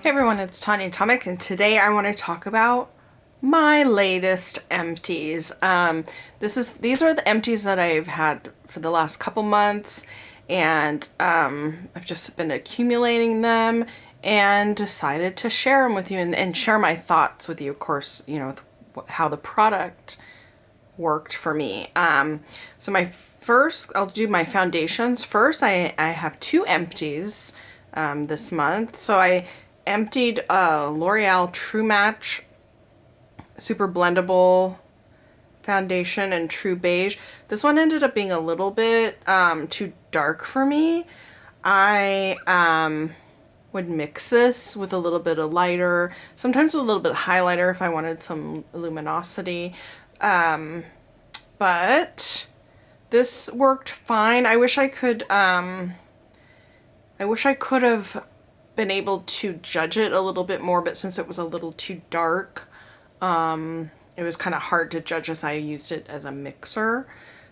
Hey everyone, it's Tanya Tomic, and today I want to talk about my latest empties. These are the empties that I've had for the last couple months, and I've just been accumulating them and decided to share them with you and share my thoughts with you, of course, you know, with how the product worked for me. So I'll do my foundations first. I have two empties this month. So I emptied L'Oreal True Match Super Blendable Foundation and True Beige. This one ended up being a little bit too dark for me. I would mix this with a little bit of lighter, sometimes with a little bit of highlighter if I wanted some luminosity. But this worked fine. I wish I could have been able to judge it a little bit more, but since it was a little too dark, it was kind of hard to judge as I used it as a mixer.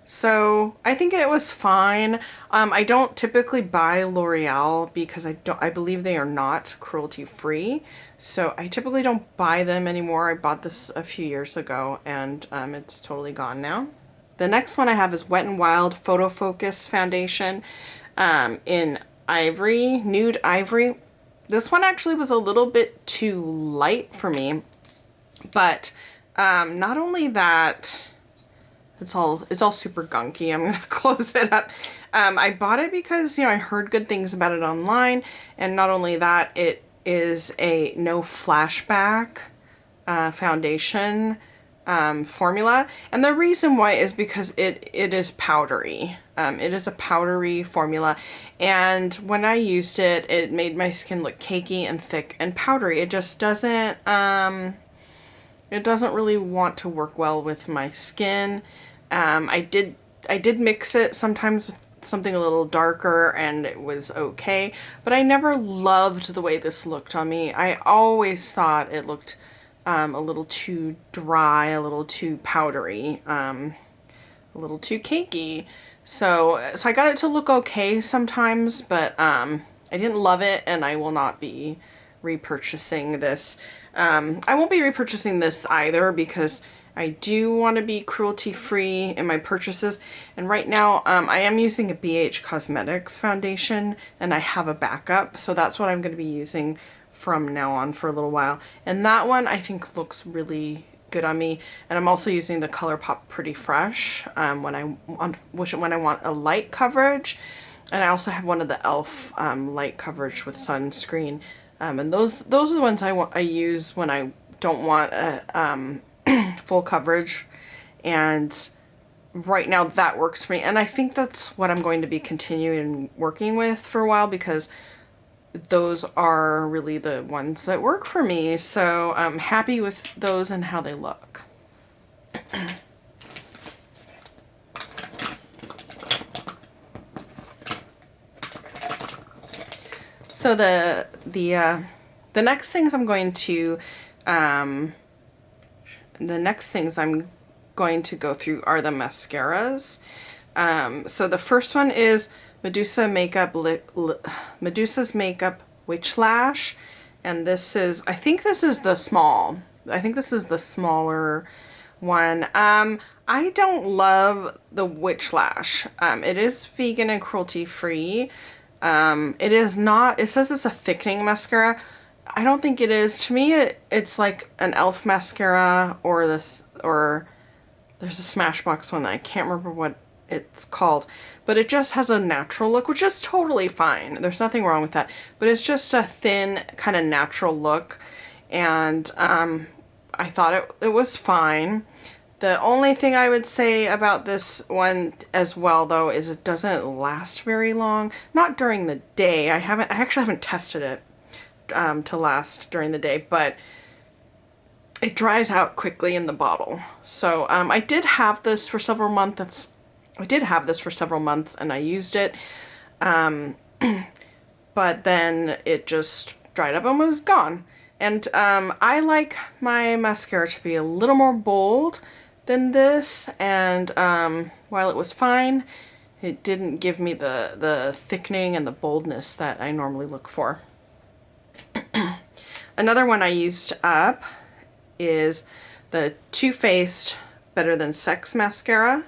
So I think it was fine. I don't typically buy L'Oreal because I believe they are not cruelty free. So I typically don't buy them anymore. I bought this a few years ago and it's totally gone now. The next one I have is Wet n Wild Photo Focus Foundation in Ivory, Nude Ivory. This one actually was a little bit too light for me, but not only that, it's all super gunky. I'm gonna close it up. I bought it because, you know, I heard good things about it online, and not only that, it is a no flashback foundation formula, and the reason why is because it is powdery. It is a powdery formula, and when I used it, it made my skin look cakey and thick and powdery. It just doesn't really want to work well with my skin. I did mix it sometimes with something a little darker and it was okay, but I never loved the way this looked on me. I always thought it looked a little too dry, a little too powdery, a little too cakey. So I got it to look okay sometimes, but I didn't love it, and I will not be repurchasing this. I won't be repurchasing this either because I do want to be cruelty free in my purchases, and right now I am using a BH Cosmetics foundation and I have a backup, so that's what I'm going to be using from now on for a little while. And that one I think looks really good on me, and I'm also using the ColourPop Pretty Fresh when I want a light coverage, and I also have one of the e.l.f. Light coverage with sunscreen, and those are the ones I use when I don't want a full coverage, and right now that works for me, and I think that's what I'm going to be continuing working with for a while because those are really the ones that work for me. So I'm happy with those and how they look. So the next things I'm going to go through are the mascaras. So the first one is Medusa's Makeup Witch Lash, and I think this is the smaller one. I don't love the Witch Lash. It is vegan and cruelty free. It says it's a thickening mascara. I don't think it is. To me, it's like an e.l.f. mascara or there's a Smashbox one. I can't remember what it's called, but it just has a natural look, which is totally fine. There's nothing wrong with that, but it's just a thin kind of natural look, and I thought it was fine. The only thing I would say about this one as well, though, is it doesn't last very long. Not during the day. I actually haven't tested it to last during the day, but it dries out quickly in the bottle. So I did have this for several months. And I used it, but then it just dried up and was gone. And I like my mascara to be a little more bold than this, and while it was fine, it didn't give me the thickening and the boldness that I normally look for. Another one I used up is the Too Faced Better Than Sex mascara.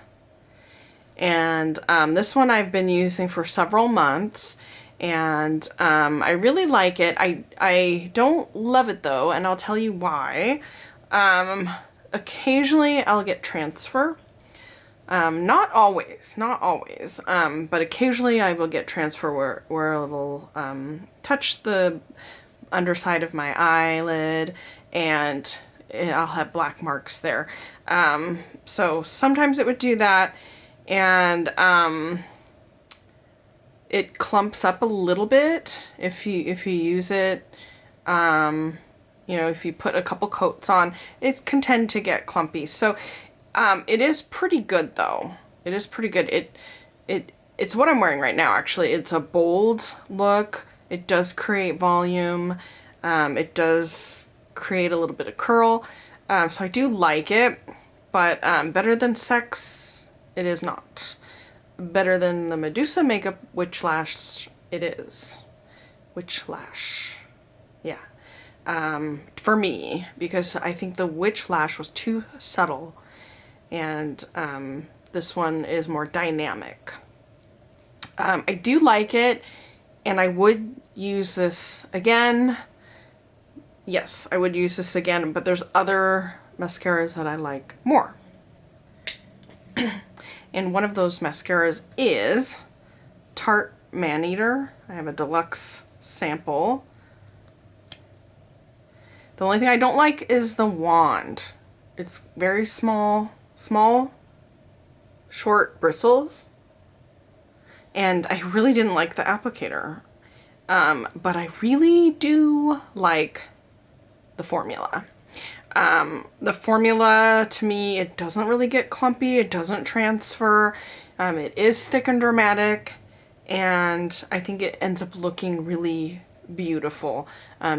And this one I've been using for several months, and I really like it. I don't love it though, and I'll tell you why. Occasionally I'll get transfer. Not always, but occasionally I will get transfer where it will touch the underside of my eyelid, and I'll have black marks there. So sometimes it would do that, and it clumps up a little bit if you use it. You know, if you put a couple coats on, it can tend to get clumpy. So it is pretty good though. It is pretty good. It's what I'm wearing right now, actually. It's a bold look. It does create volume. It does create a little bit of curl. So I do like it, but Better Than Sex, it is not. Better than the Medusa Makeup Witch Lash, it is. Witch Lash. Yeah. For me, because I think the Witch Lash was too subtle, and this one is more dynamic. I do like it, and I would use this again. Yes, I would use this again, but there's other mascaras that I like more. And one of those mascaras is Tarte Maneater. I have a deluxe sample. The only thing I don't like is the wand. It's very small, short bristles. And I really didn't like the applicator. But I really do like the formula. The formula, to me, it doesn't really get clumpy. It doesn't transfer. It is thick and dramatic. And I think it ends up looking really beautiful. I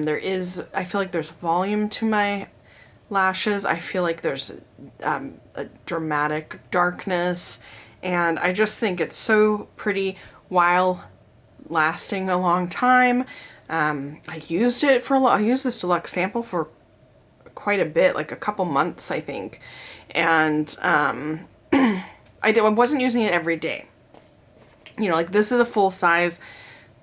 feel like there's volume to my lashes. I feel like there's a dramatic darkness. And I just think it's so pretty while lasting a long time. I used this deluxe sample for quite a bit, like a couple months, I think. And I wasn't using it every day. You know, like this is a full size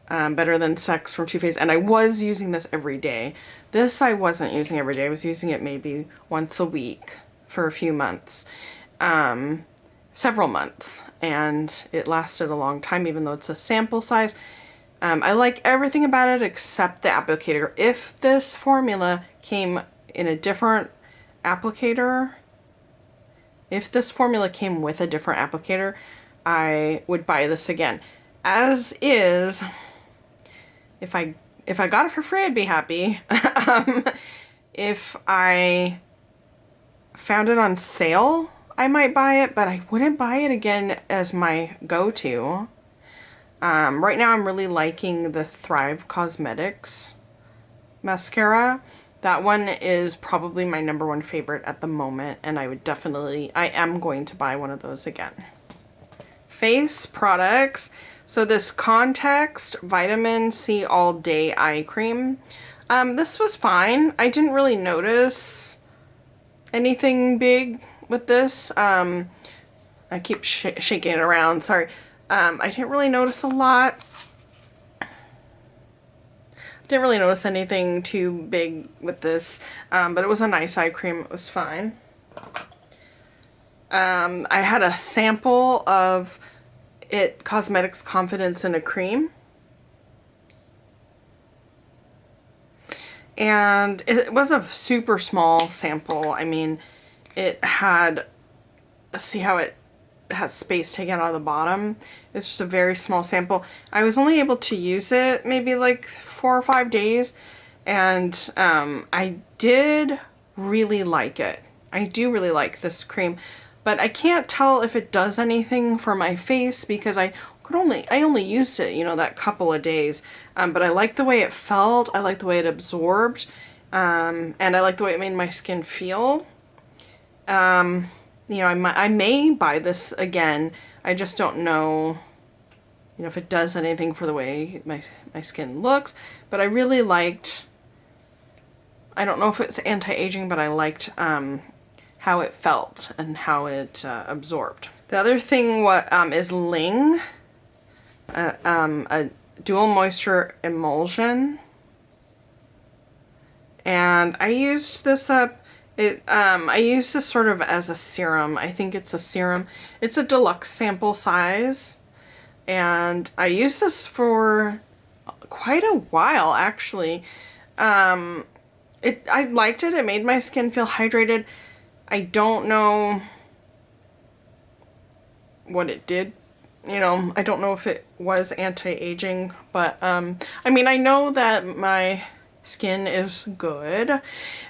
Better Than Sex from Too Faced, and I was using this every day. This I wasn't using every day. I was using it maybe once a week for a few months. Several months, and it lasted a long time, even though it's a sample size. I like everything about it except the applicator. If this formula came in a different applicator, if this formula came with a different applicator, I would buy this again. As is, if I got it for free, I'd be happy. If I found it on sale, I might buy it, but I wouldn't buy it again as my go-to. Right now I'm really liking the Thrive Cosmetics mascara. That one is probably my #1 favorite at the moment, and I am going to buy one of those again. Face products. So this Context Vitamin C All Day Eye Cream. This was fine. I didn't really notice anything big with this. I keep shaking it around, sorry. I didn't really notice a lot. Didn't really notice anything too big with this, but it was a nice eye cream. It was fine. I had a sample of It Cosmetics Confidence in a Cream. And it was a super small sample. I mean, it had, see how it has space taken out of the bottom. It's just a very small sample. I was only able to use it maybe like 4 or 5 days, and I did really like it. I do really like this cream, but I can't tell if it does anything for my face because I only used it, you know, that couple of days. But I like the way it felt. I like the way it absorbed, and I like the way it made my skin feel. You know, I may buy this again. I just don't know, you know, if it does anything for the way my skin looks. But I really liked I don't know if it's anti-aging, but I liked how it felt and how it absorbed. The other thing is Ling, a dual moisture emulsion. And I used this up. I used this sort of as a serum. I think it's a serum. It's a deluxe sample size. And I used this for quite a while, actually. I liked it. It made my skin feel hydrated. I don't know what it did. You know, I don't know if it was anti-aging, but I mean, I know that my skin is good,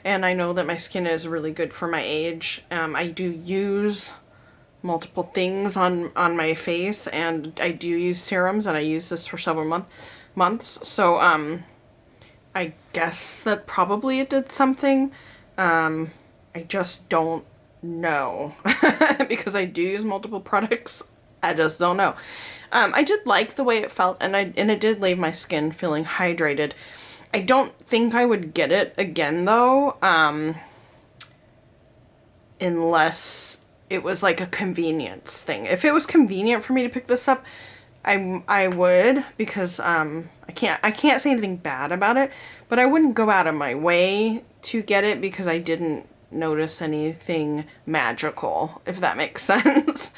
and I know that my skin is really good for my age. I do use multiple things on my face, and I do use serums, and I use this for several months. So I guess that probably it did something. I just don't know because I do use multiple products. I just don't know. I did like the way it felt, and it did leave my skin feeling hydrated. I don't think I would get it again though, unless it was like a convenience thing. If it was convenient for me to pick this up, I would, because I can't say anything bad about it, but I wouldn't go out of my way to get it because I didn't notice anything magical, if that makes sense.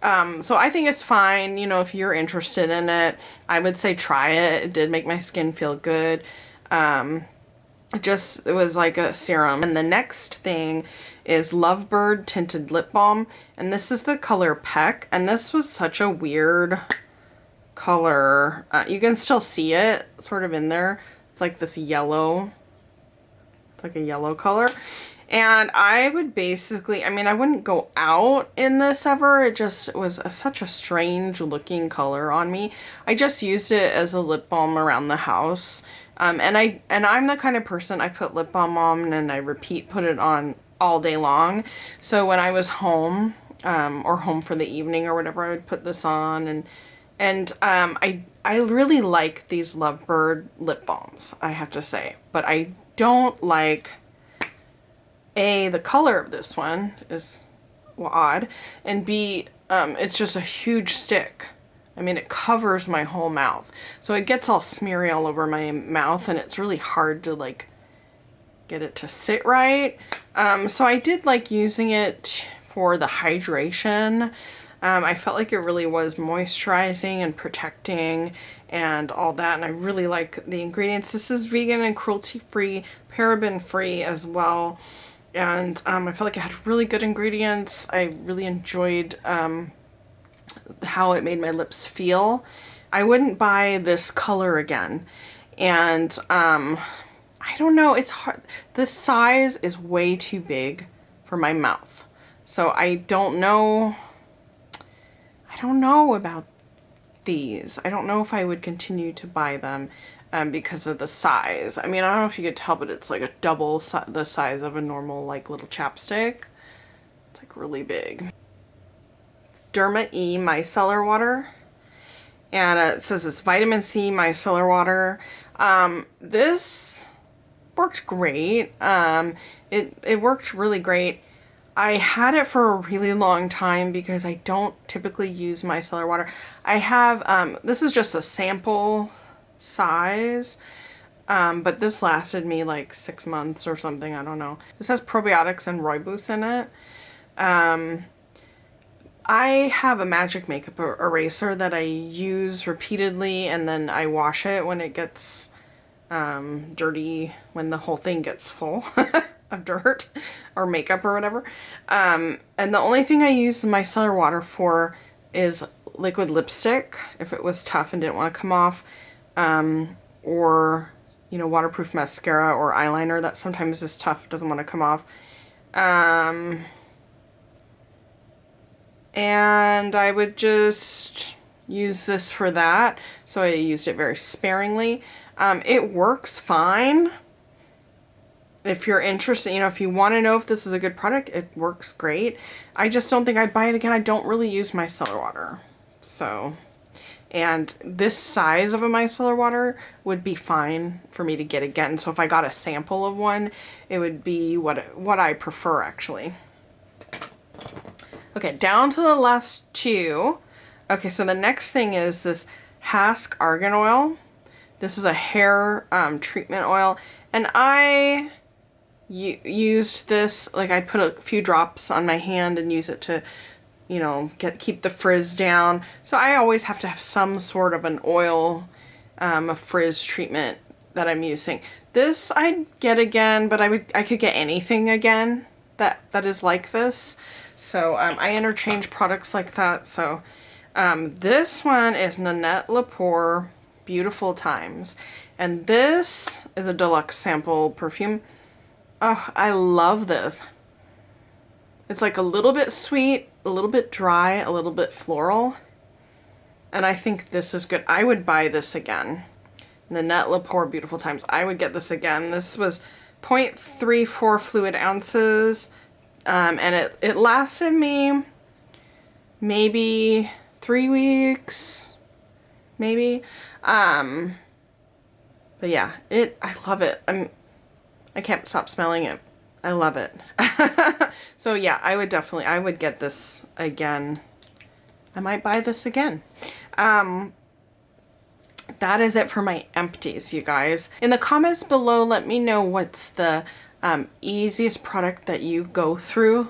So I think it's fine, you know, if you're interested in it. I would say try it. It did make my skin feel good. It was like a serum. And the next thing is Lovebird Tinted Lip Balm, and this is the color Peck, and this was such a weird color. You can still see it sort of in there. It's like this yellow. It's like a yellow color. And I would basically, I mean, I wouldn't go out in this ever. It just was such a strange looking color on me. I just used it as a lip balm around the house. And I'm the kind of person, I put lip balm on and I put it on all day long. So when I was home, or home for the evening or whatever, I would put this on, and I really like these Lovebird lip balms, I have to say, but I don't like the color of this one is odd, and B, it's just a huge stick. I mean, it covers my whole mouth, so it gets all smeary all over my mouth, and it's really hard to like get it to sit right. So I did like using it for the hydration. I felt like it really was moisturizing and protecting and all that, and I really like the ingredients. This is vegan and cruelty-free, paraben-free as well, and I felt like it had really good ingredients. I really enjoyed how it made my lips feel. I wouldn't buy this color again, and I don't know, it's hard. This size is way too big for my mouth, so I don't know about these. I don't know if I would continue to buy them because of the size. I mean, I don't know if you could tell, but it's like a double the size of a normal like little chapstick. It's like really big. It's Derma E micellar water, and it says it's vitamin C micellar water. This worked great. It worked really great. I had it for a really long time because I don't typically use micellar water. I have, this is just a sample size, but this lasted me like 6 months or something, I don't know. This has probiotics and rooibos in it. I have a magic makeup eraser that I use repeatedly, and then I wash it when it gets dirty, when the whole thing gets full of dirt or makeup or whatever. And the only thing I use micellar water for is liquid lipstick, if it was tough and didn't want to come off, or, you know, waterproof mascara or eyeliner that sometimes is tough, doesn't want to come off. And I would just use this for that, so I used it very sparingly. It works fine. If you're interested, you know, if you want to know if this is a good product, it works great. I just don't think I'd buy it again. I don't really use micellar water. So, And this size of a micellar water would be fine for me to get again. So if I got a sample of one, it would be what I prefer actually. Okay, down to the last two. Okay, so the next thing is this Hask Argan Oil. This is a hair treatment oil, and I used this, like I put a few drops on my hand and use it to, you know, keep the frizz down. So I always have to have some sort of an oil, a frizz treatment that I'm using. This I'd get again, but I could get anything again that is like this. So I interchange products like that. So this one is Nanette Lepore Beautiful Times, and this is a deluxe sample perfume. Oh, I love this. It's like a little bit sweet, a little bit dry, a little bit floral. And I think this is good. I would buy this again. Nanette Lepore Beautiful Times. I would get this again. This was 0.34 fluid ounces. And it lasted me maybe 3 weeks, maybe. But yeah, I love it. I can't stop smelling it. I love it. So yeah, I would get this again. I might buy this again. That is it for my empties, you guys. In the comments below, let me know what's the easiest product that you go through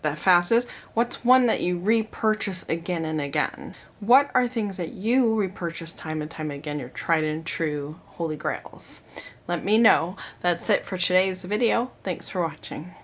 the fastest. What's one that you repurchase again and again? What are things that you repurchase time and time again, your tried and true holy grails? Let me know. That's it for today's video. Thanks for watching.